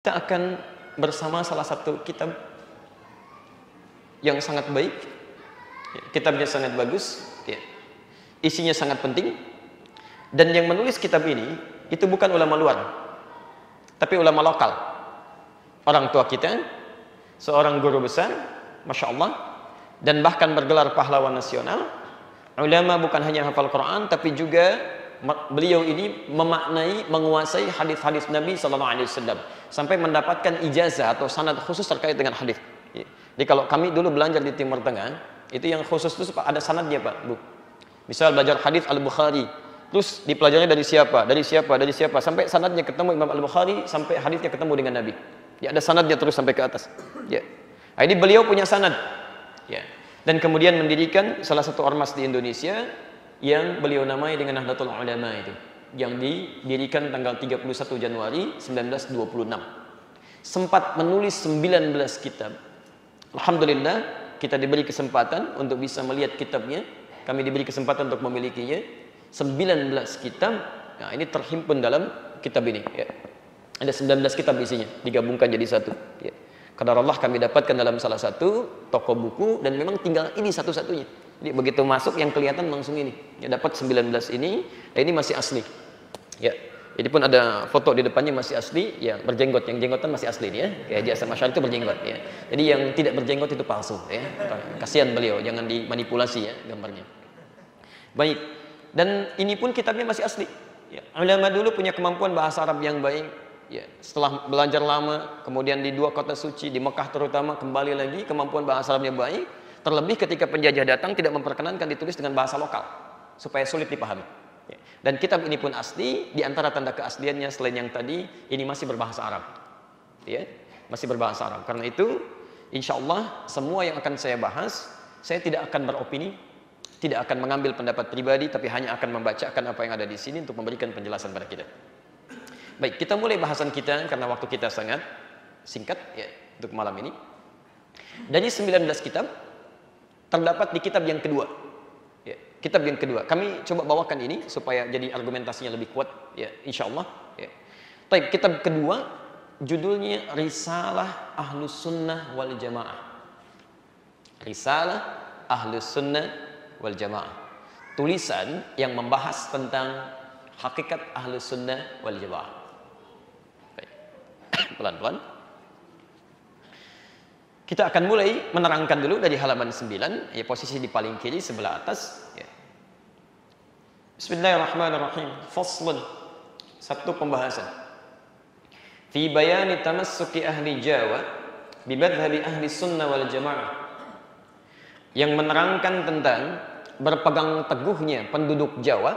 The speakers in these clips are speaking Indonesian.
kita akan bersama salah satu kitab yang sangat baik. Kitabnya sangat bagus, isinya sangat penting, dan yang menulis kitab ini itu bukan ulama luar, tapi ulama lokal, orang tua kita, seorang guru besar, Masya Allah, dan bahkan bergelar pahlawan nasional. Ulama bukan hanya hafal Quran, tapi juga beliau ini memaknai, menguasai hadis-hadis Nabi SAW sampai mendapatkan ijazah atau sanad khusus terkait dengan hadis. Jadi kalau kami dulu belajar di Timur Tengah, itu yang khusus itu ada sanadnya Pak, Bu. Misal belajar hadis Al-Bukhari, terus dipelajarinya dari siapa, dari siapa, dari siapa, sampai sanadnya ketemu Imam Al-Bukhari, sampai hadisnya ketemu dengan Nabi. Ya, ada sanadnya terus sampai ke atas. Ya. Nah, ini beliau punya sanad. Ya. Dan kemudian mendirikan salah satu ormas di Indonesia yang beliau namai dengan Nahdlatul Ulama itu, yang didirikan tanggal 31 Januari 1926. Sempat menulis 19 kitab. Alhamdulillah kita diberi kesempatan untuk bisa melihat kitabnya. Kami diberi kesempatan untuk memilikinya. 19 kitab. Nah, ini terhimpun dalam kitab ini, ya. Ada 19 kitab isinya, digabungkan jadi satu, ya. Qadar Allah kami dapatkan dalam salah satu toko buku, dan memang tinggal ini satu-satunya. Jadi begitu masuk yang kelihatan langsung ini. Ya, dapat 19 ini, dan ini masih asli. Ya. Ini pun ada foto di depannya masih asli, ya, berjenggot, yang jenggotan masih asli ya. Kayak Haji Hasan Masyar itu berjenggot ya. Jadi yang tidak berjenggot itu palsu ya. Kasihan beliau, jangan dimanipulasi ya gambarnya. Baik. Dan ini pun kitabnya masih asli. Ya. Ulama dulu punya kemampuan bahasa Arab yang baik. Ya. Setelah belajar lama, kemudian di dua kota suci, di Mekah terutama, kembali lagi kemampuan bahasa Arabnya baik. Terlebih ketika penjajah datang tidak memperkenankan ditulis dengan bahasa lokal supaya sulit dipahami. Dan kitab ini pun asli. Di antara tanda keasliannya selain yang tadi, ini masih berbahasa Arab, ya, masih berbahasa Arab. Karena itu, insya Allah semua yang akan saya bahas, saya tidak akan beropini, tidak akan mengambil pendapat pribadi, tapi hanya akan membacakan apa yang ada di sini untuk memberikan penjelasan pada kita. Baik, kita mulai bahasan kita karena waktu kita sangat singkat ya untuk malam ini. Dari 19 kitab terdapat di kitab yang kedua. Ya, kitab yang kedua. Kami coba bawakan ini supaya jadi argumentasinya lebih kuat ya, insyaallah ya. Baik, kitab kedua judulnya Risalah Ahlus Sunnah wal Jamaah. Risalah Ahlus Sunnah wal Jamaah. Tulisan yang membahas tentang hakikat Ahlus Sunnah wal Jamaah. Baik. Pelan-pelan. Kita akan mulai menerangkan dulu dari halaman 9, ya, posisi di paling kiri sebelah atas. Ya. Bismillahirrahmanirrahim. Faslun. Satu pembahasan. Fi bayani tamassuki ahli Jawa bi madhhabi ahli sunnah wal jamaah. Yang menerangkan tentang berpegang teguhnya penduduk Jawa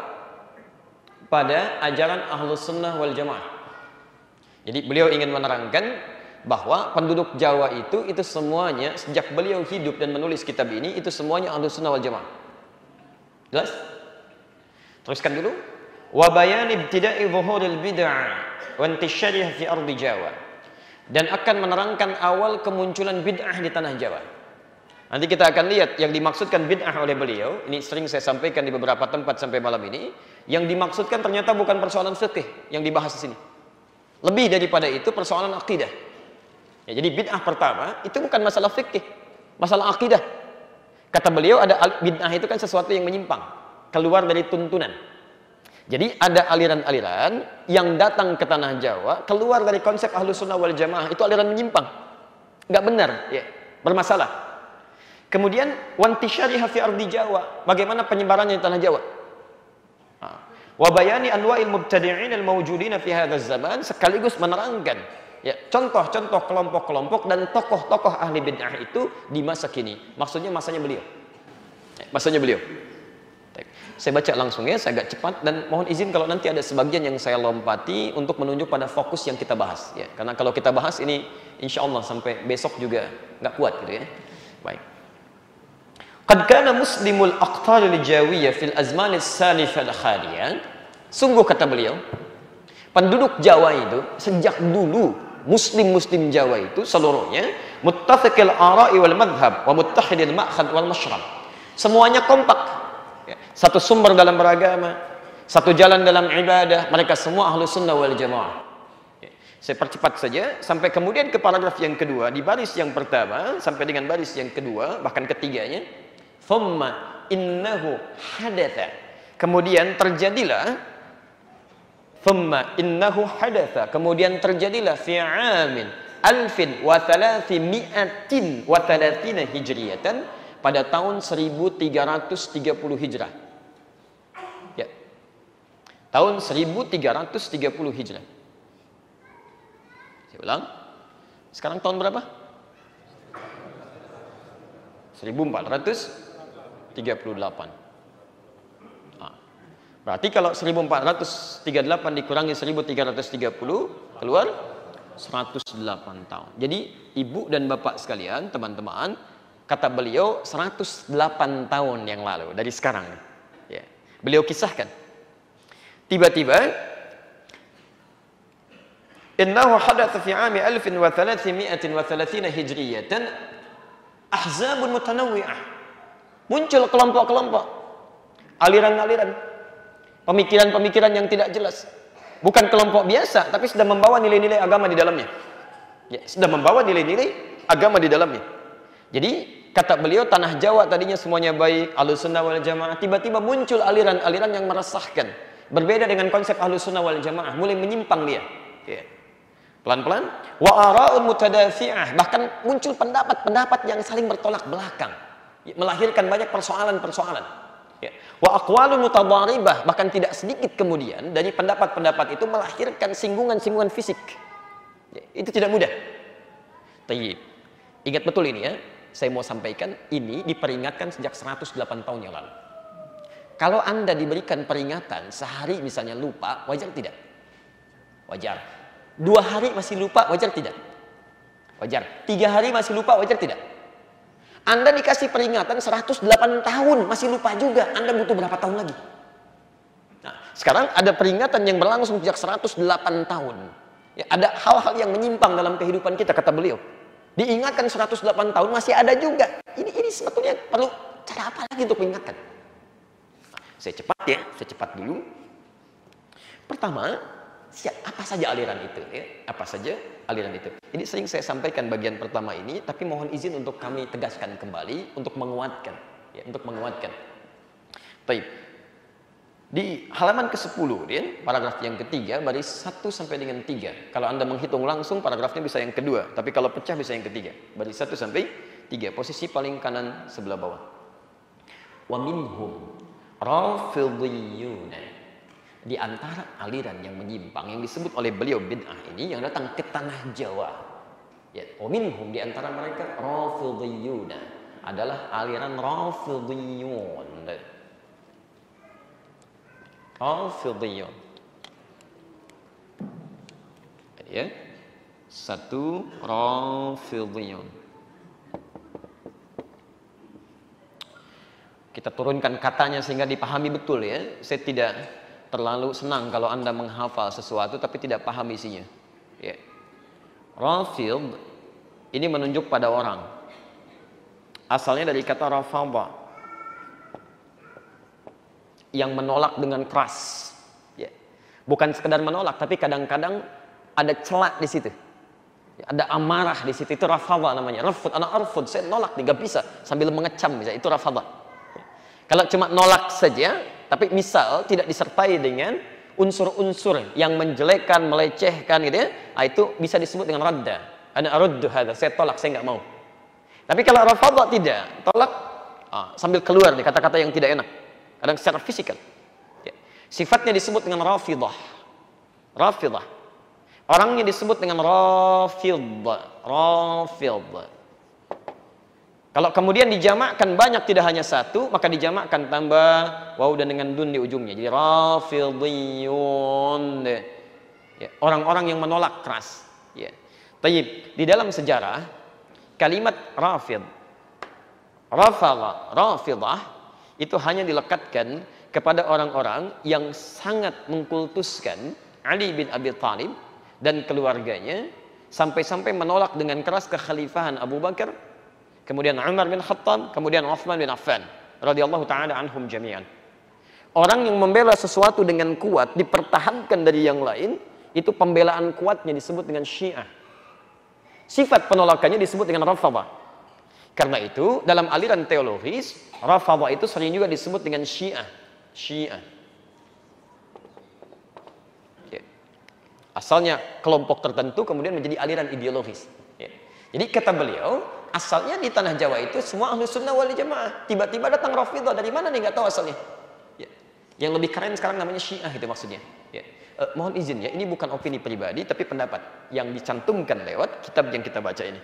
pada ajaran ahlus sunnah wal jamaah. Jadi beliau ingin menerangkan bahwa penduduk Jawa itu semuanya sejak beliau hidup dan menulis kitab ini itu semuanya ahlus sunnah wal jamaah. Jelas? Teruskan dulu. Wa bayan ibtida'i zuhuril bid'ah wa intisyariha fi ardi Jawa. Dan akan menerangkan awal kemunculan bid'ah di tanah Jawa. Nanti kita akan lihat yang dimaksudkan bid'ah oleh beliau. Ini sering saya sampaikan di beberapa tempat sampai malam ini. Yang dimaksudkan ternyata bukan persoalan fikih yang dibahas di sini. Lebih daripada itu persoalan akidah. Ya, jadi bid'ah pertama itu bukan masalah fikih, masalah akidah. Kata beliau ada bid'ah itu kan sesuatu yang menyimpang, keluar dari tuntunan. Jadi ada aliran-aliran yang datang ke tanah Jawa, keluar dari konsep ahlus sunnah wal jamaah, itu aliran menyimpang, nggak benar, ya, bermasalah. Kemudian wantisyariha fi ardi Jawa, bagaimana penyebarannya di tanah Jawa. Wa bayani anwa'il mubtadi'in al-mawjudin fi hadzal zaman, sekaligus menerangkan ya, contoh-contoh kelompok-kelompok dan tokoh-tokoh ahli bid'ah itu di masa kini. Maksudnya masanya beliau. Masanya beliau. Saya baca langsung ya, saya agak cepat dan mohon izin kalau nanti ada sebagian yang saya lompati untuk menunjuk pada fokus yang kita bahas ya. Karena kalau kita bahas ini insya Allah sampai besok juga nggak kuat gitu ya. Baik. Qad kana muslimul aqtar al-jawiyah fil azman as-salifah al-khaliyah. Sungguh kata beliau, penduduk Jawa itu sejak dulu muslim Jawa itu seluruhnya muttafiqil ara'i wal madhhab wa muttahidil ma'khad wal mashrab. Semuanya kompak. Ya, satu sumber dalam beragama, satu jalan dalam ibadah, mereka semua ahlus sunnah wal jamaah. Ya. Saya percepat saja sampai kemudian ke paragraf yang kedua, di baris yang pertama sampai dengan baris yang kedua, bahkan ketiganya. Thumma innahu hadatha. Kemudian terjadilah, thumma innahu hadatha, kemudian terjadilah fi amin alfin wa thalathimi'atin wa thalathina hijriyatan, pada tahun 1330 Hijrah. Ya. Tahun 1330 Hijrah. Saya ulang. Sekarang tahun berapa? 1438. Nah, berarti kalau 1438 dikurangi 1330 keluar 108 tahun. Jadi ibu dan bapak sekalian, teman-teman, kata beliau 108 tahun yang lalu dari sekarang. Ya. Beliau kisahkan. Tiba-tiba innahu hadatha fi 'ami 1330 hijriyatan ahzabun mutanawwi'ah. Muncul kelompok-kelompok, aliran-aliran, pemikiran-pemikiran yang tidak jelas. Bukan kelompok biasa, tapi sudah membawa nilai-nilai agama di dalamnya. Ya, sudah membawa nilai-nilai agama di dalamnya. Jadi kata beliau, tanah Jawa tadinya semuanya baik, Ahlussunnah wal Jamaah, tiba-tiba muncul aliran-aliran yang meresahkan, berbeda dengan konsep Ahlussunnah wal Jamaah, mulai menyimpang dia. Ya. Pelan-pelan, wa ara'un mutadafi'ah, bahkan muncul pendapat-pendapat yang saling bertolak belakang, melahirkan banyak persoalan-persoalan. Ya. Wa aqwalun mutadharibah, bahkan tidak sedikit kemudian dari pendapat-pendapat itu melahirkan singgungan-singgungan fisik. Ya. Itu tidak mudah. Tayyib. Ingat betul ini ya. Saya mau sampaikan, ini diperingatkan sejak 108 tahun yang lalu. Kalau Anda diberikan peringatan sehari misalnya lupa, wajar tidak? Wajar. 2 hari masih lupa, wajar tidak? Wajar. 3 hari masih lupa, wajar tidak? Anda dikasih peringatan 108 tahun masih lupa juga, Anda butuh berapa tahun lagi? Nah, sekarang ada peringatan yang berlangsung sejak 108 tahun. Ya, ada hal-hal yang menyimpang dalam kehidupan kita, kata beliau. Diingatkan 108 tahun masih ada juga. Ini sebetulnya perlu cara apa lagi untuk mengingatkan? Saya cepat ya, saya cepat dulu. Pertama, apa saja aliran itu ya? Apa saja aliran itu? Ini sering saya sampaikan bagian pertama ini, tapi mohon izin untuk kami tegaskan kembali untuk menguatkan ya, untuk menguatkan. Baik. Di halaman ke-10, paragraf yang ketiga, baris 1 sampai dengan 3. Kalau Anda menghitung langsung, paragrafnya bisa yang kedua. Tapi kalau pecah bisa yang ketiga. Baris 1 sampai 3. Posisi paling kanan sebelah bawah. Wa minhum rafidhiyuna. Di antara aliran yang menyimpang, yang disebut oleh beliau bid'ah ini, yang datang ke tanah Jawa. Ya, wa minhum, di antara mereka rafidhiyuna. Adalah aliran rafidhiyun. Rafidhiyun. Ya. 1 Rafidhiyun. Kita turunkan katanya sehingga dipahami betul ya. Saya tidak terlalu senang kalau Anda menghafal sesuatu tapi tidak paham isinya. Ya. Rafidh ini menunjuk pada orang. Asalnya dari kata rafadha, yang menolak dengan keras, ya. Bukan sekedar menolak, tapi kadang-kadang ada celak di situ, ya, ada amarah di situ. Itu rafadha namanya. Rafud, anak arfud, saya nolak, tidak bisa, sambil mengecam, bisa. Itu rafadha. Ya. Kalau cuma nolak saja, tapi misal tidak disertai dengan unsur-unsur yang menjelekkan, melecehkan, gitu ya, itu bisa disebut dengan radda. Ana aruddu hadza, saya tolak, saya nggak mau. Tapi kalau rafadha tidak, tolak, sambil keluar nih kata-kata yang tidak enak. Kadang secara fisikal. Ya. Sifatnya disebut dengan rafidah. Rafidah. Orangnya disebut dengan rafidh. Rafidh. Kalau kemudian dijamakkan banyak, tidak hanya satu, maka dijamakkan tambah waw dan dengan dun di ujungnya. Jadi rafidhiyun. Ya. Orang-orang yang menolak keras. Ya. Tayyib. Di dalam sejarah, kalimat rafidh, rafadha, rafidah, itu hanya dilekatkan kepada orang-orang yang sangat mengkultuskan Ali bin Abi Thalib dan keluarganya, sampai-sampai menolak dengan keras kekhalifahan Abu Bakar, kemudian Umar bin Khattab, kemudian Uthman bin Affan radhiyallahu taala anhum jami'an. Orang yang membela sesuatu dengan kuat, dipertahankan dari yang lain, Itu pembelaan kuatnya disebut dengan Syiah. Sifat penolakannya disebut dengan Rafadhah. Karena itu dalam aliran teologis, Rafadhah itu sering juga disebut dengan Syiah. Syiah. Ya. Asalnya kelompok tertentu kemudian menjadi aliran ideologis. Ya. Jadi kata beliau, asalnya di tanah Jawa itu semua ahlu sunnah wal jamaah. Tiba-tiba datang Rafidhah, dari mana nih nggak tahu asalnya. Ya. Yang lebih keren sekarang namanya Syiah itu maksudnya. Ya. Mohon izin ya, ini bukan opini pribadi tapi pendapat yang dicantumkan lewat kitab yang kita baca ini.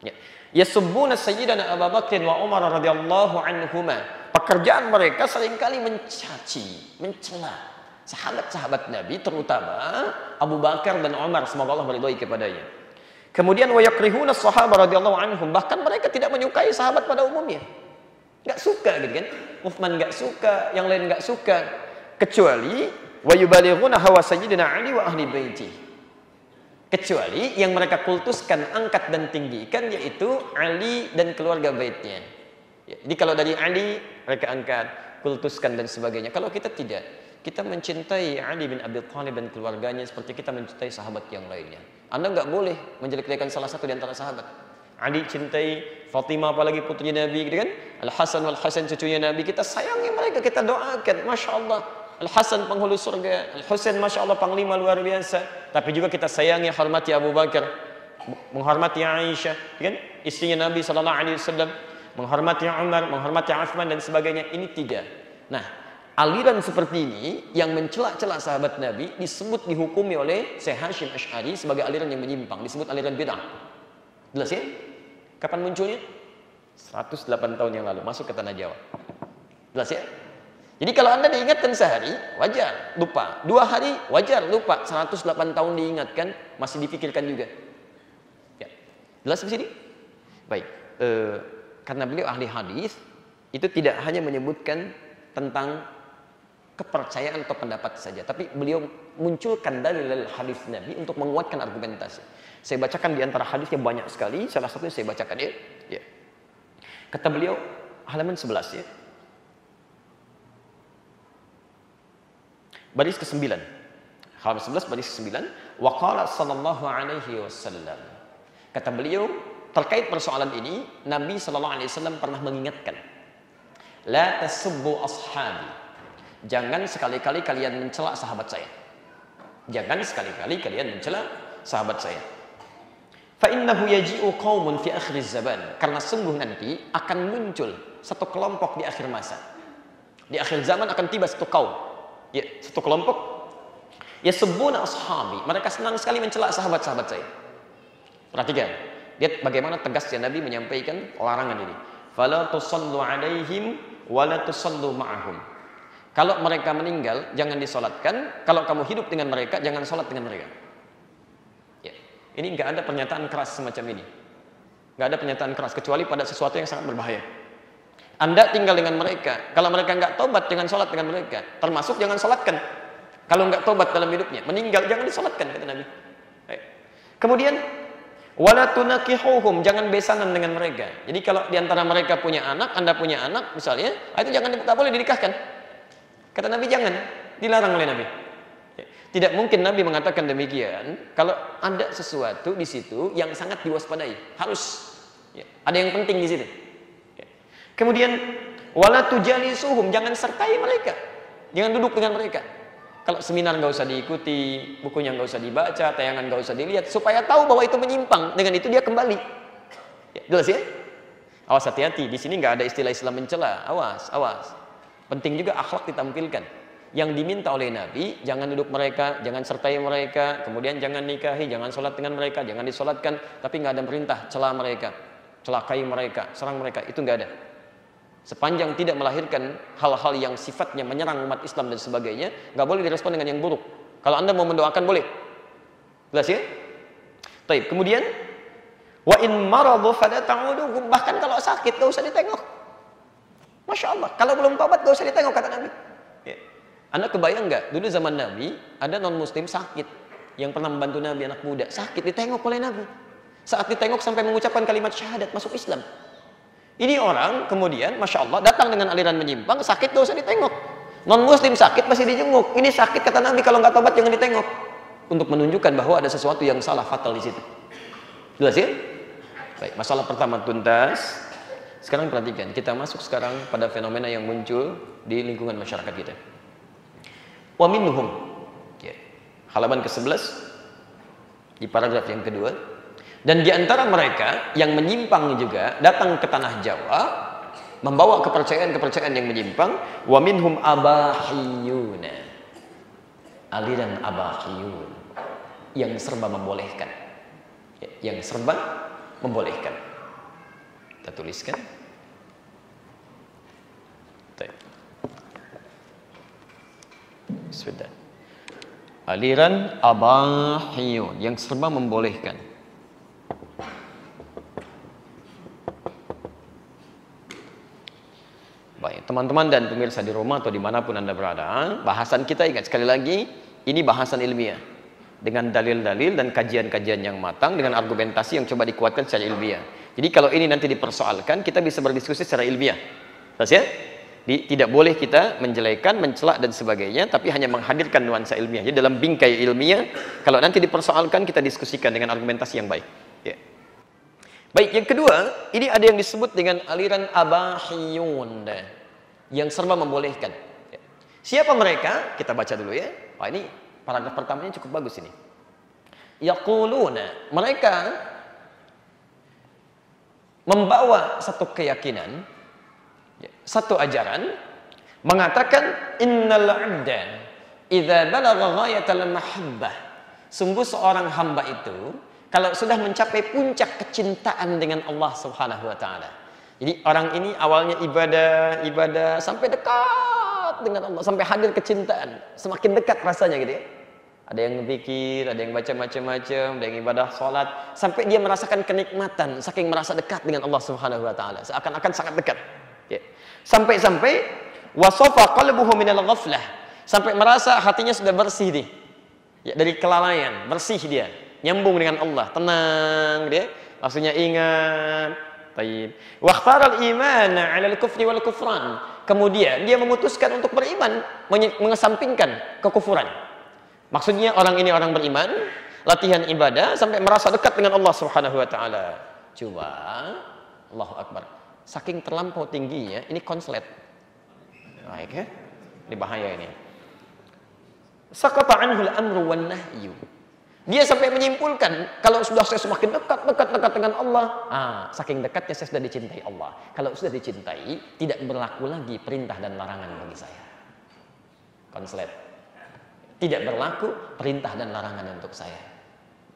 Ya. Yasubbuna sayyidana Abu Bakr wa Umar radhiyallahu anhuma. Pekerjaan mereka seringkali mencaci, mencela sahabat-sahabat Nabi, terutama Abu Bakar dan Umar, semoga Allah meridhai kepadanya. Kemudian wa yakrihuna sahabat radhiyallahu anhum, bahkan mereka tidak menyukai sahabat pada umumnya. Enggak suka gitu kan? Uthman enggak suka, yang lain enggak suka, kecuali wa yubalighuna hawa sayyidina Ali wa ahli baiti. Kecuali yang mereka kultuskan, angkat dan tinggikan yaitu Ali dan keluarga baitnya. Ya, jadi kalau dari Ali mereka angkat, kultuskan dan sebagainya. Kalau kita tidak, kita mencintai Ali bin Abi Thalib dan keluarganya seperti kita mencintai sahabat yang lainnya. Anda nggak boleh menjelek-jelekan salah satu di antara sahabat. Ali cintai Fatimah, apalagi putri Nabi, gitu kan? Al Hasan wal Hasan cucunya Nabi, kita sayangi mereka, kita doakan, masya Allah. Al Hasan penghulu surga, Al Husain masya Allah panglima luar biasa. Tapi juga kita sayangi, hormati Abu Bakar, menghormati Aisyah, kan? Istrinya Nabi Sallallahu Alaihi Wasallam, menghormati Umar, menghormati Uthman dan sebagainya. Ini tidak. Nah, aliran seperti ini yang mencela-cela sahabat Nabi disebut, dihukumi oleh Syekh Hashim Asy'ari sebagai aliran yang menyimpang, disebut aliran bid'ah. Jelas ya? Kapan munculnya? 108 tahun yang lalu, masuk ke tanah Jawa. Jelas ya? Jadi kalau Anda diingatkan sehari, wajar, lupa. 2 hari, wajar, lupa. 108 tahun diingatkan, masih dipikirkan juga. Ya. Jelas di sini? Baik. Karena beliau ahli hadis, itu tidak hanya menyebutkan tentang kepercayaan atau pendapat saja, tapi beliau munculkan dalil hadis Nabi untuk menguatkan argumentasi. Saya bacakan di antara hadisnya banyak sekali, salah satunya saya bacakan ya. Ya. Kata beliau, halaman 11 ya. Baris ke-9. Halaman 11 baris ke-9. Wa qala sallallahu alaihi wasallam. Kata beliau, terkait persoalan ini, Nabi sallallahu alaihi wasallam pernah mengingatkan, la tasubbu ashabi. Jangan sekali-kali kalian mencela sahabat saya. Jangan sekali-kali kalian mencela sahabat saya. Fa innahu yaji'u qaumun fi akhir zaman. Karena sungguh nanti akan muncul satu kelompok di akhir masa. Di akhir zaman akan tiba satu kaum. Ya, satu kelompok. Yasubbuna ashabi. Mereka senang sekali mencela sahabat-sahabat saya. Perhatikan. Lihat bagaimana tegasnya Nabi menyampaikan larangan ini. Fala tusallu alaihim wa la tusallu ma'ahum. Kalau mereka meninggal, jangan disolatkan. Kalau kamu hidup dengan mereka, jangan solat dengan mereka. Ya. Ini nggak ada pernyataan keras semacam ini. Nggak ada pernyataan keras, kecuali pada sesuatu yang sangat berbahaya. Anda tinggal dengan mereka. Kalau mereka nggak tobat, jangan solat dengan mereka. Termasuk jangan solatkan. Kalau nggak tobat dalam hidupnya, meninggal, jangan disolatkan, kata Nabi. Kemudian, wala tunakihuhum, jangan besanan dengan mereka. Jadi kalau diantara mereka punya anak, Anda punya anak, misalnya, itu jangan, nggak boleh dinikahkan. Kata Nabi jangan, dilarang oleh Nabi. Tidak mungkin Nabi mengatakan demikian kalau ada sesuatu di situ yang sangat diwaspadai. Harus ada yang penting di situ. Kemudian wala tujalisuhum, jangan sertai mereka. Jangan duduk dengan mereka. Kalau seminar nggak usah diikuti, bukunya nggak usah dibaca, tayangan nggak usah dilihat, supaya tahu bahwa itu menyimpang. Dengan itu dia kembali. Ya, jelas ya? Awas, hati-hati. Di sini nggak ada istilah Islam mencela. Awas, awas. Penting juga akhlak ditampilkan. Yang diminta oleh Nabi, jangan duduk mereka, jangan sertai mereka, kemudian jangan nikahi, jangan sholat dengan mereka, jangan disolatkan, tapi nggak ada perintah cela mereka, celakai mereka, serang mereka, itu nggak ada. Sepanjang tidak melahirkan hal-hal yang sifatnya menyerang umat Islam dan sebagainya, nggak boleh direspon dengan yang buruk. Kalau Anda mau mendoakan boleh. Jelas ya? Baik, kemudian wa in maradu fala ta'uduhum, bahkan kalau sakit nggak usah ditengok. Masya Allah, kalau belum tobat nggak usah ditengok, kata Nabi. Ya. Anda kebayang nggak? Dulu zaman Nabi ada non Muslim sakit yang pernah membantu Nabi, anak muda sakit, ditengok oleh Nabi. Saat ditengok sampai mengucapkan kalimat syahadat, masuk Islam. Ini orang kemudian, masya Allah, datang dengan aliran menyimpang, sakit gak usah ditengok. Non muslim sakit masih dijenguk. Ini sakit, kata Nabi, kalau nggak tobat jangan ditengok. untuk menunjukkan bahwa ada sesuatu yang salah fatal di situ. Jelas ya? Baik, masalah pertama tuntas. Sekarang perhatikan, kita masuk sekarang pada fenomena yang muncul di lingkungan masyarakat kita. Wa minhum, ya, halaman ke-11 di paragraf yang kedua. Dan di antara mereka yang menyimpang juga datang ke tanah Jawa membawa kepercayaan-kepercayaan yang menyimpang. Wa minhum abahiyuna, aliran abahiyun yang serba membolehkan, ya, yang serba membolehkan. Kita tuliskan. Sudah. Aliran abahiyun yang serba membolehkan. Baik, teman-teman dan pemirsa di rumah atau dimanapun Anda berada, bahasan kita ingat sekali lagi, ini bahasan ilmiah dengan dalil-dalil dan kajian-kajian yang matang dengan argumentasi yang coba dikuatkan secara ilmiah. Jadi kalau ini nanti dipersoalkan, kita bisa berdiskusi secara ilmiah. Terus ya? Tidak boleh kita menjelekan, mencelak dan sebagainya, tapi hanya menghadirkan nuansa ilmiah. Jadi dalam bingkai ilmiah, kalau nanti dipersoalkan, kita diskusikan dengan argumentasi yang baik. Ya. Baik, yang kedua, ini ada yang disebut dengan aliran abahiyun, yang serba membolehkan. Ya. Siapa mereka? Kita baca dulu ya. Wah, ini paragraf pertamanya cukup bagus ini. Yaquluna, mereka membawa satu keyakinan, satu ajaran, mengatakan innal 'abda idza balagha ghayatal mahabbah, sungguh seorang hamba itu kalau sudah mencapai puncak kecintaan dengan Allah Subhanahu wa taala. Jadi orang ini awalnya ibadah sampai dekat dengan Allah, sampai hadir kecintaan, semakin dekat rasanya gitu ya. Ada yang zikir, ada yang baca macam-macam, ada yang ibadah salat, sampai dia merasakan kenikmatan saking merasa dekat dengan Allah Subhanahu wa taala, seakan-akan sangat dekat. Ya. Sampai-sampai wasafa qalbuhu minal ghaflah, sampai merasa hatinya sudah bersih nih. Ya, dari kelalaian, bersih dia, nyambung dengan Allah, tenang dia, maksudnya ingat. Baik. Wa ikhtaral imana 'ala al-kufri wal kufran. Kemudian dia memutuskan untuk beriman, mengesampingkan kekufuran. Maksudnya orang ini orang beriman, latihan ibadah sampai merasa dekat dengan Allah Subhanahu wa taala. Coba Allahu Akbar. Saking terlampau tingginya, ini konslet. Baik ya. Ini bahaya ini. Saqata anhul amru wan nahyu. Dia sampai menyimpulkan, kalau sudah saya semakin dekat dengan Allah, saking dekatnya saya sudah dicintai Allah. Kalau sudah dicintai, tidak berlaku lagi perintah dan larangan bagi saya. Konslet. Tidak berlaku perintah dan larangan untuk saya.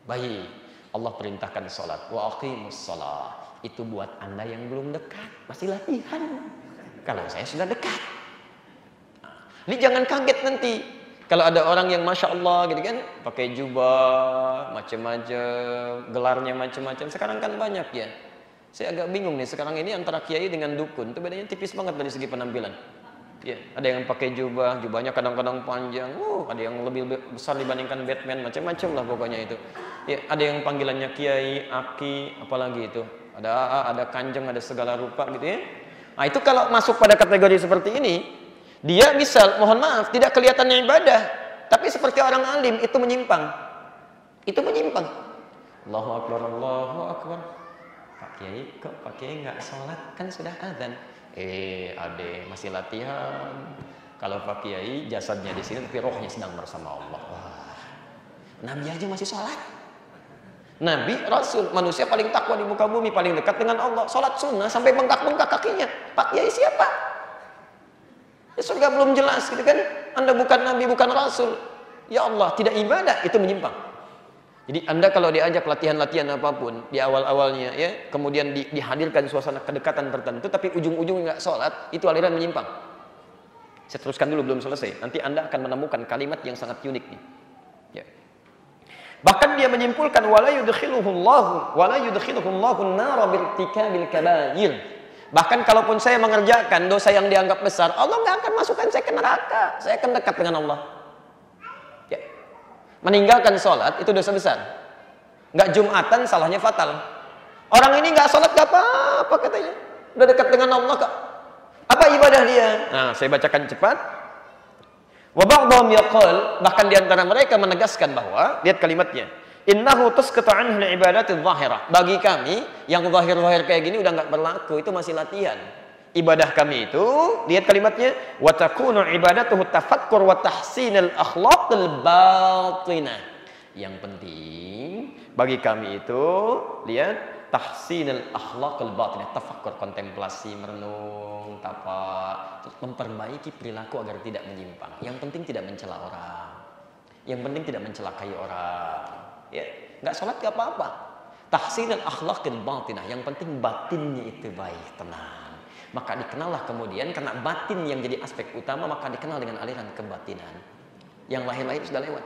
Baik, Allah perintahkan sholat. Wa aqimus sholat. Itu buat Anda yang belum dekat, masih latihan. Kalau saya sudah dekat. Ini jangan kaget nanti. Kalau ada orang yang Masya Allah gitu kan, pakai jubah, macam-macam, gelarnya macam-macam. Sekarang kan banyak ya. Saya agak bingung nih, sekarang ini antara kiai dengan dukun, itu bedanya tipis banget dari segi penampilan. Ya, ada yang pakai jubah, jubahnya kadang-kadang panjang, ada yang lebih besar dibandingkan Batman, macam-macam lah pokoknya itu. Ya, ada yang panggilannya kiai, aki, apalagi itu. Ada AA, ada kanjeng, ada segala rupa gitu ya. Nah, itu kalau masuk pada kategori seperti ini, dia misal, mohon maaf, tidak kelihatannya ibadah, tapi seperti orang alim, itu menyimpang. Itu menyimpang. Allahu Akbar, Allahu Akbar. Pak Kiai, kok Pak Kiai nggak sholat? Kan sudah adzan. Ade masih latihan. Kalau Pak Kiai jasadnya di sini tapi rohnya sedang bersama Allah. Wah. Nabi aja masih sholat. Nabi, Rasul, manusia paling takwa di muka bumi, paling dekat dengan Allah. Sholat sunnah sampai bengkak-bengkak kakinya. Pak Kiai siapa? Ya surga belum jelas gitu kan. Anda bukan Nabi, bukan Rasul. Ya Allah, tidak ibadah, itu menyimpang. Jadi Anda kalau diajak latihan-latihan apapun di awal-awalnya ya, kemudian dihadirkan suasana kedekatan tertentu tapi ujung-ujungnya nggak sholat, itu aliran menyimpang. Saya teruskan dulu, belum selesai. Nanti Anda akan menemukan kalimat yang sangat unik nih. Ya. Bahkan dia menyimpulkan wala yudkhiluhullahu an-nar birtikabil kabair. Bahkan kalaupun saya mengerjakan dosa yang dianggap besar, Allah nggak akan masukkan saya ke neraka. Saya akan dekat dengan Allah. Ya. Meninggalkan sholat itu dosa besar. Nggak Jumatan salahnya fatal. Orang ini nggak sholat nggak apa-apa katanya. Udah dekat dengan Allah kok. Apa ibadah dia? Nah, saya bacakan cepat. Wa ba'dhum yaqul, bahkan di antara mereka menegaskan bahwa, lihat kalimatnya, innahu tasqatu anhu al-ibadati adh-dhahirah. Bagi kami yang zahir-zahir kayak gini udah enggak berlaku, itu masih latihan. Ibadah kami itu, lihat kalimatnya, wa takunu ibadatuhu tafakkur wa tahsinul akhlaqil batinah. Yang penting bagi kami itu, lihat, tahsinul akhlaqil batinah, tafakkur, kontemplasi, merenung, tapa, memperbaiki perilaku agar tidak menyimpang. Yang penting tidak mencela orang. Yang penting tidak mencelakai orang. Ya, enggak salat enggak apa-apa. Tahsinul akhlaqil batinah, yang penting batinnya itu baik, tenang. Maka dikenallah kemudian, karena batin yang jadi aspek utama, maka dikenal dengan aliran kebatinan. Yang lahir-lahir sudah lewat.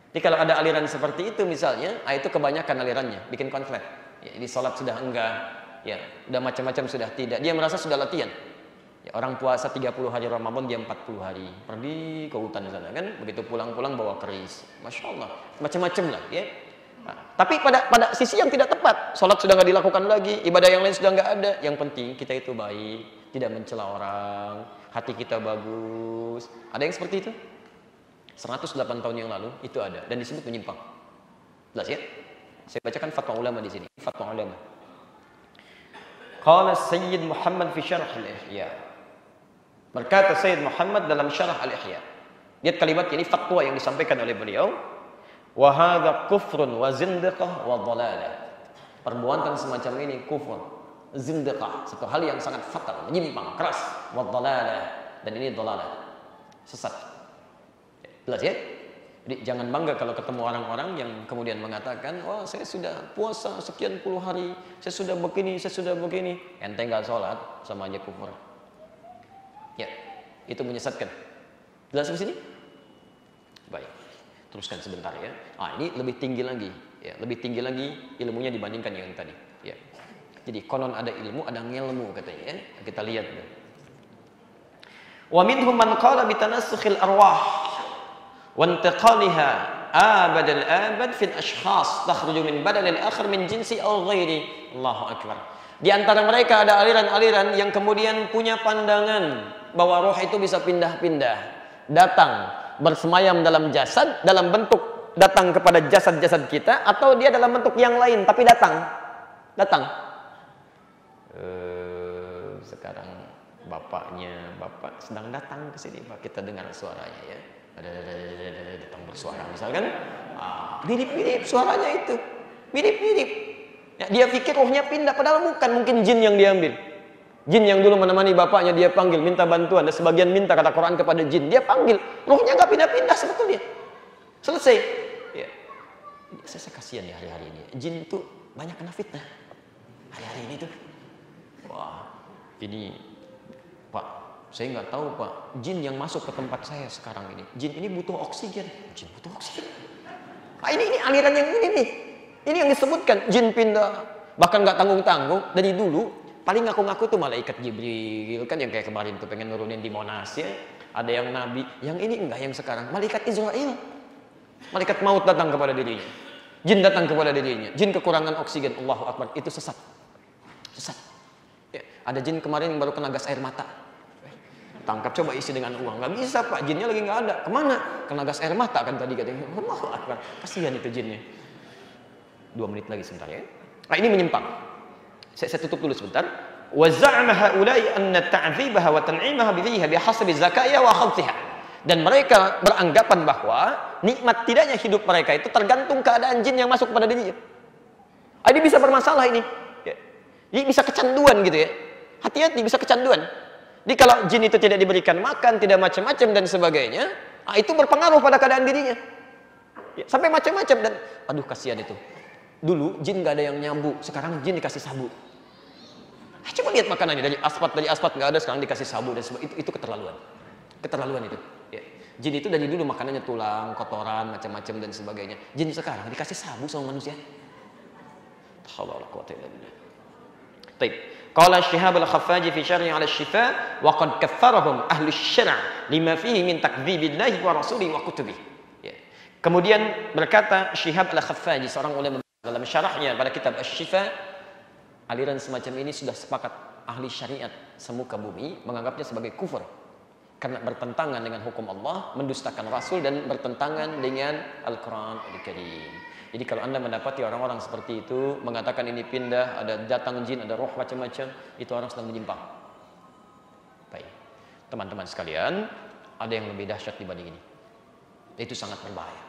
Jadi kalau ada aliran seperti itu misalnya, itu kebanyakan alirannya, bikin konflik. Ya, di sholat sudah enggak, ya, udah macam-macam sudah tidak. Dia merasa sudah latihan. Ya, orang puasa 30 hari Ramadan, dia 40 hari. Pergi ke hutan di sana kan, begitu pulang-pulang bawa keris. Masya Allah, macam-macam lah. Ya. Nah, tapi pada sisi yang tidak tepat, sholat sudah nggak dilakukan lagi, ibadah yang lain sudah nggak ada. Yang penting kita itu baik, tidak mencela orang, hati kita bagus. Ada yang seperti itu? 108 tahun yang lalu itu ada dan disebut menyimpang. Jelas ya? Saya bacakan fatwa ulama di sini. Fatwa ulama. Qala Sayyid Muhammad fi Syarh al-Ihya. Berkata Sayyid Muhammad dalam Syarh al-Ihya. Lihat kalimat ini, fatwa yang disampaikan oleh beliau. Wa hadza kufrun wa zindiqah wa dhalalah. Perbuatan semacam ini kufur, zindiqah, satu hal yang sangat fatal, menyimpang, keras, wa dhalalah, dan ini dhalalah, sesat. Jelas ya? Jadi jangan bangga kalau ketemu orang-orang yang kemudian mengatakan, wah saya sudah puasa sekian puluh hari, saya sudah begini, saya sudah begini. Ente nggak sholat, sama aja kufur. Ya, itu menyesatkan. Jelas di sini? Baik, teruskan sebentar ya. Ini lebih tinggi lagi, ya, lebih tinggi lagi ilmunya dibandingkan yang tadi. Ya. Jadi konon ada ilmu, ada ngelmu katanya. Ya. Kita lihat. Wa minhum man qala bitanassukhil arwah وانتقالها آبد الآبد في الأشخاص تخرج من بدن الآخر من جنسي أو غيره. Allahu Akbar. Di antara mereka ada aliran-aliran yang kemudian punya pandangan bahwa roh itu bisa pindah-pindah, datang bersemayam dalam jasad, dalam bentuk datang kepada jasad-jasad kita, atau dia dalam bentuk yang lain tapi datang. Sekarang bapak sedang datang ke sini, Pak. Kita dengar suaranya ya. Datang bersuara misalkan, mirip-mirip suaranya itu, mirip-mirip. Ya, dia pikir rohnya pindah, padahal bukan, mungkin jin yang diambil. Jin yang dulu menemani bapaknya dia panggil, minta bantuan, dan sebagian minta kata Quran kepada jin, dia panggil, rohnya nggak pindah-pindah sebetulnya. Selesai. Ya. Saya kasihan ya hari-hari ini. Jin itu banyak kena fitnah. Hari-hari ini tuh, wah, ini Pak. Saya nggak tahu Pak, jin yang masuk ke tempat saya sekarang ini, jin ini butuh oksigen. Jin butuh oksigen. Ini aliran yang ini nih. Ini yang disebutkan jin pindah, bahkan nggak tanggung-tanggung. Dari dulu paling ngaku-ngaku tuh malaikat Jibril kan, yang kayak kemarin tuh pengen nurunin di Monas ya. Ada yang nabi, yang ini enggak, yang sekarang malaikat Israel. Malaikat maut datang kepada dirinya. Jin datang kepada dirinya. Jin kekurangan oksigen. Allahu Akbar, itu sesat. Sesat. Ya, ada jin kemarin yang baru kena gas air mata. Tangkap, coba isi dengan uang. Nggak bisa Pak, jinnya lagi nggak ada. Kemana? Kena gas air mata kan tadi katanya. Allahu Akbar, kasihan itu jinnya. 2 menit lagi sebentar ya. Ini menyimpang. Saya tutup dulu sebentar. Wa za'ama haula'i anna ta'dzibaha wa tan'imaha biha bihasabi zakaiha wa khawfiha. Dan mereka beranggapan bahwa nikmat tidaknya hidup mereka itu tergantung keadaan jin yang masuk kepada dirinya. Ini bisa bermasalah ini. Ini bisa kecanduan gitu ya. Hati-hati, bisa kecanduan. Jadi kalau jin itu tidak diberikan makan, tidak macam-macam dan sebagainya, itu berpengaruh pada keadaan dirinya. Ya, sampai macam-macam, dan aduh kasihan itu. Dulu jin nggak ada yang nyambu, sekarang jin dikasih sabu. Coba lihat makanannya, dari aspat nggak ada, sekarang dikasih sabu dan sebagainya. Itu keterlaluan. Keterlaluan itu. Ya. Jin itu dari dulu makanannya tulang, kotoran, macam-macam dan sebagainya. Jin sekarang dikasih sabu sama manusia. Baik. Qala Syihab al-Khaffaji fi syarhi 'ala asy-Syifa wa qad kaffarahum ahli asy-syara' lima fihi min takdzibillahi wa rasulihi wa kutubihi. Ya. Kemudian berkata Syihab al-Khaffaji, seorang ulama dalam syarahnya pada kitab Asy-Syifa, aliran semacam ini sudah sepakat ahli syariat semuka bumi menganggapnya sebagai kufur. karena bertentangan dengan hukum Allah, mendustakan Rasul, dan bertentangan dengan Al-Quran Al-Karim. Jadi kalau Anda mendapati orang-orang seperti itu mengatakan ini pindah, ada datang jin, ada roh macam-macam, itu orang sedang menyimpang. Baik, teman-teman sekalian, ada yang lebih dahsyat dibanding ini. Itu sangat berbahaya.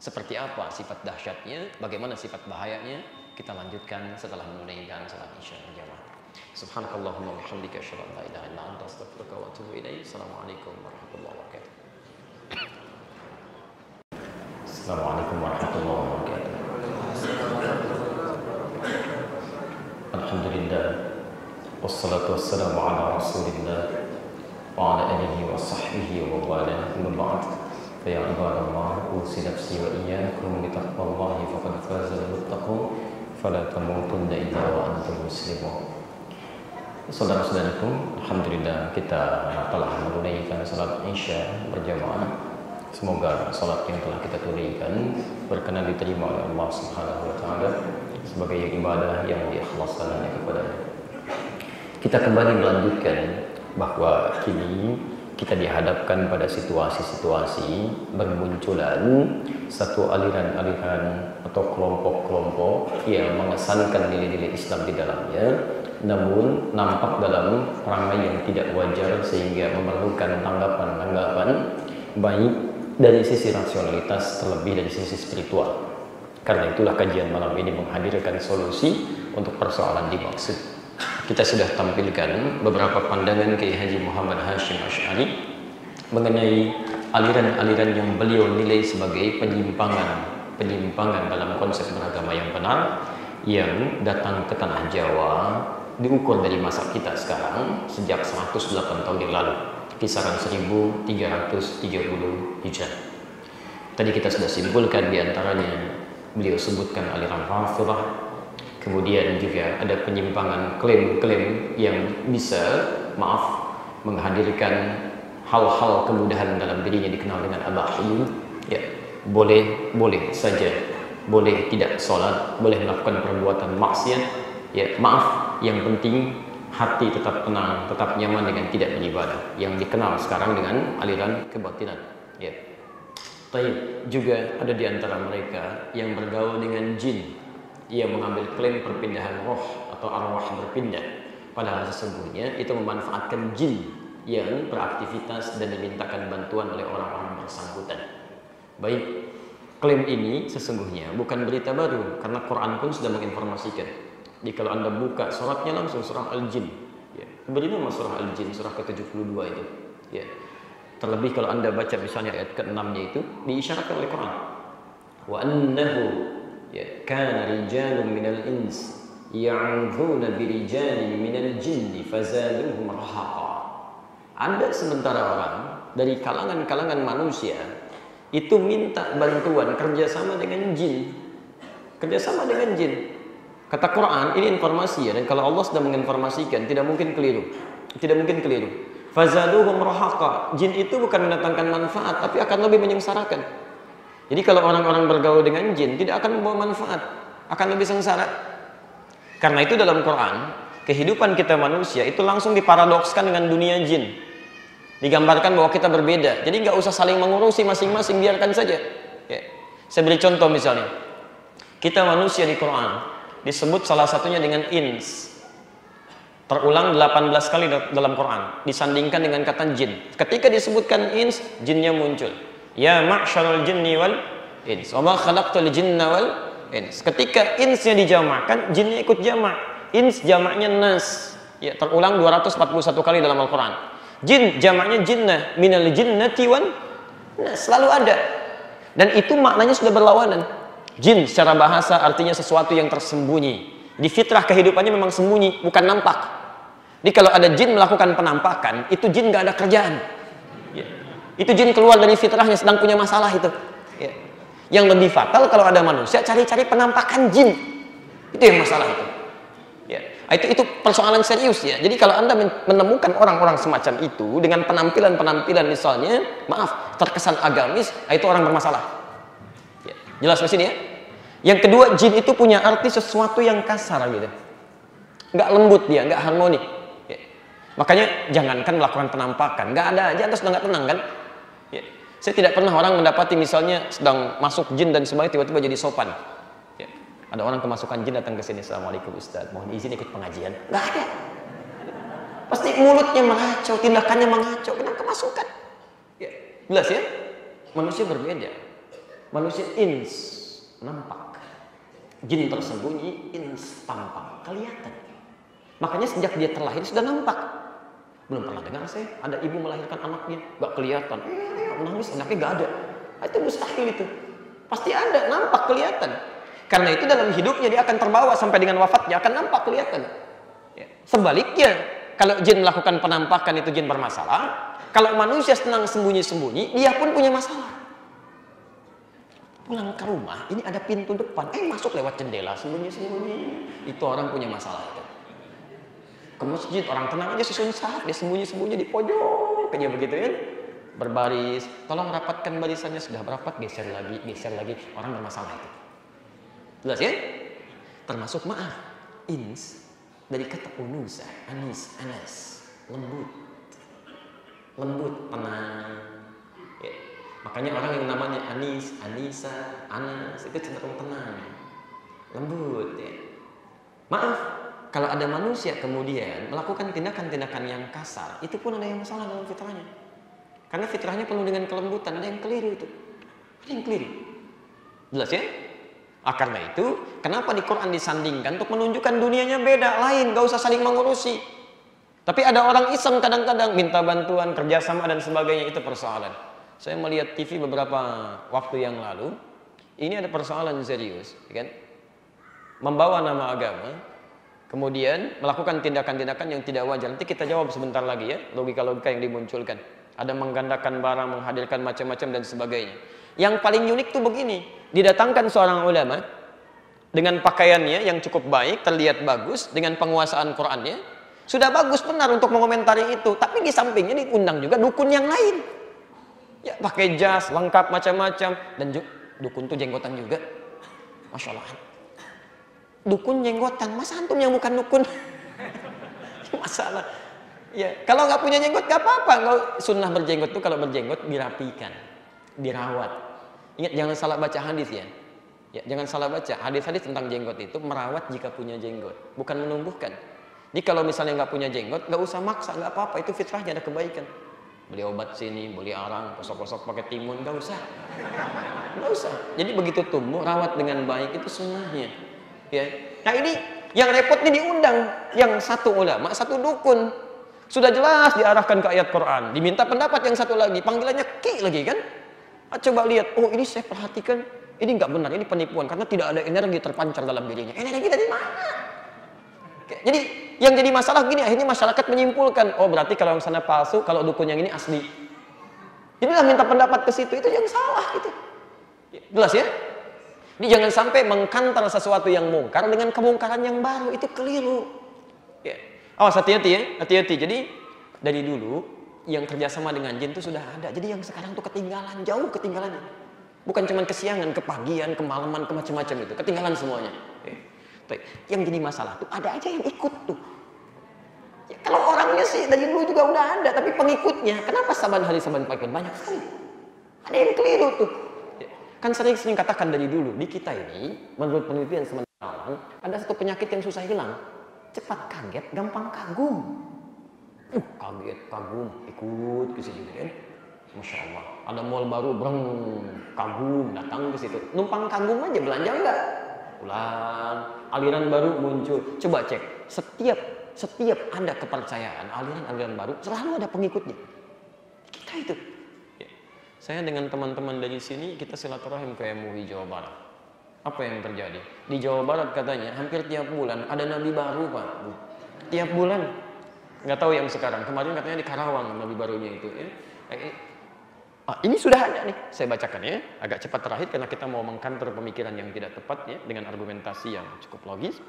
Seperti apa sifat dahsyatnya, bagaimana sifat bahayanya, kita lanjutkan setelah menunaikan salat Isya berjamaah. Subhanakallahumma wa bihamdika asyhadu an la ilaha illa anta astaghfiruka wa atubu ilaik. Assalamualaikum warahmatullahi wabarakatuh. Assalamualaikum warahmatullahi wabarakatuh. Alhamdulillah wassalatu wassalamu ala Rasulillah wa ala alihi wa sahbihi wa wala. Amma ba'd. Fa ya ibadallah, usi nafsi wa iyyakum bi taqwallahi faqad faza al-muttaqun. Fala tamutunna illa wa antum muslimun. Saudara-saudaraku, alhamdulillah kita telah menunaikan salat Isya berjamaah. Semoga salat yang telah kita tunaikan berkenan diterima oleh Allah Subhanahu wa taala sebagai ibadah yang diikhlaskan kepada-Nya. Kita kembali melanjutkan bahwa kini kita dihadapkan pada situasi-situasi bermunculan satu aliran-aliran atau kelompok-kelompok yang mengesankan nilai-nilai Islam di dalamnya, namun nampak dalam ramai yang tidak wajar sehingga memerlukan tanggapan-tanggapan baik dari sisi rasionalitas terlebih dari sisi spiritual. Karena itulah kajian malam ini menghadirkan solusi untuk persoalan dimaksud. Kita sudah tampilkan beberapa pandangan Kiai Haji Muhammad Hashim Asy'ari mengenai aliran-aliran yang beliau nilai sebagai penyimpangan dalam konsep beragama yang benar yang datang ke tanah Jawa diukur dari masa kita sekarang sejak 108 tahun yang lalu, kisaran 1330 Hijrah. Tadi kita sudah simpulkan diantaranya beliau sebutkan aliran Rafidhah. Kemudian juga ada penyimpangan klaim-klaim yang bisa, menghadirkan hal-hal kemudahan dalam dirinya dikenal dengan abahyun. Ya, boleh saja, boleh tidak sholat, boleh melakukan perbuatan maksiat. Ya, yang penting hati tetap tenang, tetap nyaman dengan tidak beribadah. Yang dikenal sekarang dengan aliran kebatilan. Ya. Tapi juga ada di antara mereka yang bergaul dengan jin. Ia mengambil klaim perpindahan roh atau arwah berpindah, padahal sesungguhnya itu memanfaatkan jin yang beraktivitas dan dimintakan bantuan oleh orang-orang bersangkutan. Baik, klaim ini sesungguhnya bukan berita baru karena Quran pun sudah menginformasikan. Jadi kalau Anda buka suratnya langsung surah Al-Jin. Ya, beri nama surah Al-Jin, surah ke-72 itu. Ya. Terlebih kalau Anda baca misalnya ayat ke-6-nya itu diisyaratkan oleh Quran. Wa annahu ya kana rijalun minal ins ya'udzuuna birijalin minal jinni fazaduhum rahaqa. Ada sementara orang dari kalangan-kalangan manusia itu minta bantuan kerjasama dengan jin. Kerjasama dengan jin. Kata Quran, ini informasi ya, dan kalau Allah sudah menginformasikan tidak mungkin keliru. Tidak mungkin keliru. Fazaduhum rahaqa. Jin itu bukan mendatangkan manfaat tapi akan lebih menyengsarakan. Jadi kalau orang-orang bergaul dengan jin tidak akan membawa manfaat, akan lebih sengsara. Karena itu dalam Quran, kehidupan kita manusia itu langsung diparadokskan dengan dunia jin. Digambarkan bahwa kita berbeda. Jadi nggak usah saling mengurusi masing-masing, biarkan saja. Ya. Saya beri contoh misalnya. Kita manusia di Quran disebut salah satunya dengan ins. Terulang 18 kali dalam Quran. Disandingkan dengan kata jin. Ketika disebutkan ins, jinnya muncul. Ya ma'syarul jinni wal ins wa ma khalaqtul jinna wal ins. Ketika insnya dijamakkan, jinnya ikut jamak. Ins jamaknya nas. Ya, terulang 241 kali dalam Al-Quran. Jin jamaknya jinnah, minal jinnati wan nas, selalu ada. Dan itu maknanya sudah berlawanan. Jin secara bahasa artinya sesuatu yang tersembunyi. Di fitrah kehidupannya memang sembunyi, bukan nampak. Jadi kalau ada jin melakukan penampakan, itu jin nggak ada kerjaan. Ya. Itu jin keluar dari fitrahnya, sedang punya masalah itu. Ya. Yang lebih fatal kalau ada manusia cari-cari penampakan jin. Itu yang masalah itu. Ya. Itu persoalan serius ya. Jadi kalau Anda menemukan orang-orang semacam itu dengan penampilan-penampilan misalnya, maaf, terkesan agamis, itu orang bermasalah. Ya. Jelas di sini ya. Yang kedua, jin itu punya arti sesuatu yang kasar gitu. Nggak lembut dia, nggak harmoni. Ya. Makanya jangankan melakukan penampakan, nggak ada aja terus nggak tenang kan? Ya. Saya tidak pernah orang mendapati misalnya sedang masuk jin dan sebagainya tiba-tiba jadi sopan. Ya. Ada orang kemasukan jin datang ke sini, Assalamualaikum Ustaz, mohon izin ikut pengajian. Nggak ada. Pasti mulutnya mengacau, tindakannya mengacau, kena kemasukan. Ya. Jelas ya? Manusia berbeda. Manusia ins nampak, jin tersembunyi, ins tampak, kelihatan. Makanya sejak dia terlahir sudah nampak. Belum pernah dengar saya ada ibu melahirkan anaknya nggak kelihatan, nangis anaknya nggak ada. Itu mustahil itu. Pasti ada, nampak, kelihatan. Karena itu dalam hidupnya dia akan terbawa sampai dengan wafatnya akan nampak, kelihatan. Ya. Sebaliknya, kalau jin melakukan penampakan itu jin bermasalah. Kalau manusia senang sembunyi-sembunyi, dia pun punya masalah. Pulang ke rumah, ini ada pintu depan, masuk lewat jendela, sembunyi-sembunyi. Itu orang punya masalah itu. Ke masjid, orang tenang aja susun saat, dia sembunyi-sembunyi di pojok, kayak begitu ya. Berbaris, tolong rapatkan barisannya, sudah berapat, geser lagi, orang bermasalah itu. Jelas ya? Termasuk maaf, ins, dari kata unusa, anis, anas, lembut, tenang. Ya. Makanya orang yang namanya Anis, Anissa, Anas itu cenderung tenang, lembut ya. Maaf, kalau ada manusia kemudian melakukan tindakan-tindakan yang kasar, itu pun ada yang masalah dalam fitrahnya. Karena fitrahnya penuh dengan kelembutan, ada yang keliru itu. Ada yang keliru. Jelas ya? Karena itu, kenapa di Quran disandingkan untuk menunjukkan dunianya beda, lain, gak usah saling mengurusi. Tapi ada orang iseng kadang-kadang minta bantuan, kerjasama dan sebagainya, itu persoalan. Saya melihat TV beberapa waktu yang lalu, ini ada persoalan serius, kan? Membawa nama agama, kemudian melakukan tindakan-tindakan yang tidak wajar. Nanti kita jawab sebentar lagi ya, logika-logika yang dimunculkan. Ada menggandakan barang, menghadirkan macam-macam dan sebagainya. Yang paling unik tuh begini, didatangkan seorang ulama dengan pakaiannya yang cukup baik, terlihat bagus, dengan penguasaan Qur'annya, sudah bagus benar untuk mengomentari itu, tapi di sampingnya diundang juga dukun yang lain. Ya, pakai jas, lengkap macam-macam, dan dukun tuh jenggotan juga. Masya Allah. Dukun jenggotan, masa antum yang bukan dukun? Masalah. Ya, kalau nggak punya jenggot nggak apa-apa. Sunnah berjenggot tuh kalau berjenggot dirapikan, dirawat. Ingat jangan salah baca hadis ya. Ya, jangan salah baca. Hadis-hadis tentang jenggot itu merawat jika punya jenggot, bukan menumbuhkan. Jadi kalau misalnya nggak punya jenggot, nggak usah maksa, nggak apa-apa. Itu fitrahnya, ada kebaikan. Beli obat sini, beli arang, kosok-kosok pakai timun, nggak usah. Nggak usah. Jadi begitu tumbuh, rawat dengan baik, itu sunnahnya. Ya. Nah ini yang repot nih diundang, yang satu ulama, satu dukun. Sudah jelas diarahkan ke ayat Quran. Diminta pendapat yang satu lagi, panggilannya ki lagi kan? Coba lihat, oh ini saya perhatikan, ini nggak benar, ini penipuan karena tidak ada energi terpancar dalam dirinya. Energi dari mana? Jadi yang jadi masalah gini, akhirnya masyarakat menyimpulkan, oh berarti kalau yang sana palsu, kalau dukun yang ini asli. Jadi lah minta pendapat ke situ, itu yang salah itu. Jelas ya? Ini jangan sampai mengkantar sesuatu yang mungkar dengan kemungkaran yang baru, itu keliru. Ya. Awas, hati-hati ya, hati-hati. Jadi dari dulu yang kerjasama dengan jin itu sudah ada. Jadi yang sekarang tuh ketinggalan, jauh ketinggalannya. Bukan cuma kesiangan, kepagian, kemalaman, ke macam-macam itu, ketinggalan semuanya. Ya. Yang jadi masalah tuh ada aja yang ikut tuh. Ya, kalau orangnya sih dari dulu juga udah ada, tapi pengikutnya, kenapa saban hari saban pagi banyak sekali? Ada yang keliru tuh. Ya. Kan sering katakan dari dulu di kita ini, menurut penelitian sementara, ada satu penyakit yang susah hilang. Cepat kaget, gampang kagum. Kaget, kagum, ikut ke situ kan. Masya Allah. Ada mall baru, breng, kagum, datang ke situ. Numpang kagum aja, belanja enggak? Pulang, aliran baru muncul. Coba cek, setiap ada kepercayaan, aliran baru selalu ada pengikutnya. Kita itu. Ya. Saya dengan teman-teman dari sini kita silaturahim ke MUI Jawa Barat. Apa yang terjadi? Di Jawa Barat katanya hampir tiap bulan ada nabi baru, Pak. Tiap bulan. Nggak tahu yang sekarang. Kemarin katanya di Karawang nabi barunya itu. Ya. Ini sudah ada nih. Saya bacakan ya. Agak cepat terakhir karena kita mau mengkantor pemikiran yang tidak tepat ya, dengan argumentasi yang cukup logis.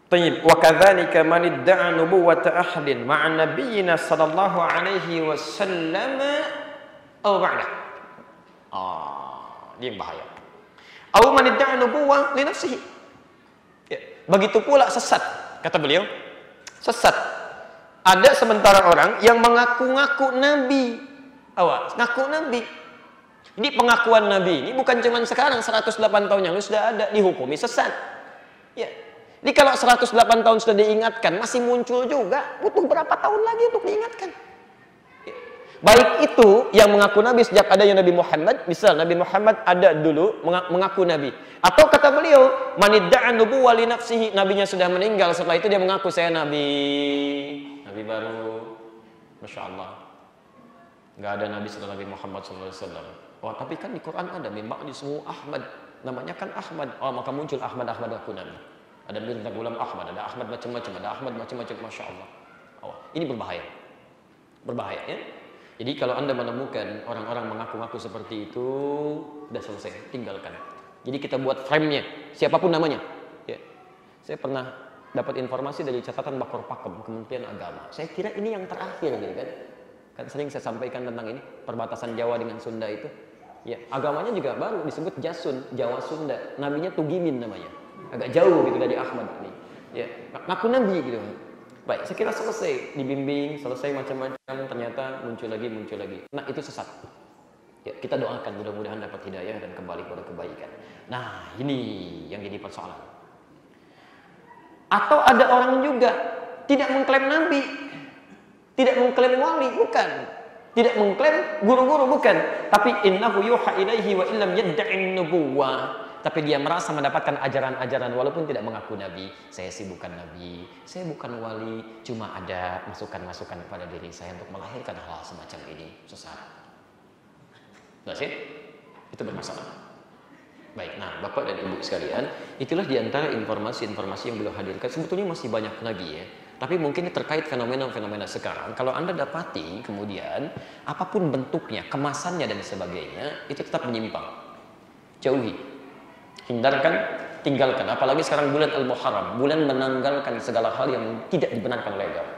Tayyib. Wa kadzalika man idda'a nubuwwata ahadin ma'a nabiyyina sallallahu alaihi wasallam aw ba'da. Ini yang bahaya. Aw man idda'a nubuwwah li nafsihi. Ya. Begitu pula sesat, kata beliau. Sesat Ada sementara orang yang mengaku-ngaku nabi. Awas, ngaku nabi. Ini pengakuan nabi ini bukan cuma sekarang, 108 tahun yang lalu sudah ada, dihukumi sesat. Ya. Jadi kalau 108 tahun sudah diingatkan, masih muncul juga, butuh berapa tahun lagi untuk diingatkan? Ya. Baik itu yang mengaku nabi sejak adanya Nabi Muhammad, misal Nabi Muhammad ada dulu mengaku nabi. Atau kata beliau, manidda'an nubuwwa li nafsihi, nabinya sudah meninggal, setelah itu dia mengaku saya nabi. Nabi baru, Masya Allah, nggak ada nabi setelah Nabi Muhammad SAW. Oh, tapi kan di Quran ada mimba dismu Ahmad, namanya kan Ahmad. Oh, maka muncul Ahmad aku nabi. Ada bintang gulam Ahmad, ada Ahmad macam-macam, ada Ahmad macam-macam, Masya Allah. Oh, ini berbahaya, berbahaya ya. Jadi kalau anda menemukan orang-orang mengaku-ngaku seperti itu, sudah selesai, tinggalkan. Jadi kita buat frame-nya, siapapun namanya. Ya. Saya pernah dapat informasi dari catatan Bakor Pakem Kementerian Agama. Saya kira ini yang terakhir gitu kan. Kan sering saya sampaikan tentang ini, perbatasan Jawa dengan Sunda itu. Ya, agamanya juga baru disebut Jasun, Jawa Sunda. Nabinya Tugimin namanya. Agak jauh gitu dari Ahmad ini. Ya, ngaku nabi gitu. Baik, saya kira selesai, dibimbing, selesai macam-macam, ternyata muncul lagi. Nah, itu sesat. Ya, kita doakan mudah-mudahan dapat hidayah dan kembali kepada kebaikan. Nah, ini yang jadi persoalan. Atau ada orang juga tidak mengklaim nabi, tidak mengklaim wali, bukan. Tidak mengklaim guru-guru, bukan. Tapi innahu yuha ilaihi wa illam yadda'in nubuwwah. Tapi dia merasa mendapatkan ajaran-ajaran walaupun tidak mengaku nabi. Saya sih bukan nabi, saya bukan wali, cuma ada masukan-masukan kepada diri saya untuk melahirkan hal semacam ini. Sesat. Enggak sih? Itu bermasalah. Baik, nah Bapak dan Ibu sekalian, itulah diantara informasi-informasi yang beliau hadirkan. Sebetulnya masih banyak lagi ya, tapi mungkin terkait fenomena-fenomena sekarang. Kalau Anda dapati kemudian, apapun bentuknya, kemasannya dan sebagainya, itu tetap menyimpang. Jauhi, hindarkan, tinggalkan. Apalagi sekarang bulan Al-Muharram, bulan menanggalkan segala hal yang tidak dibenarkan oleh agama.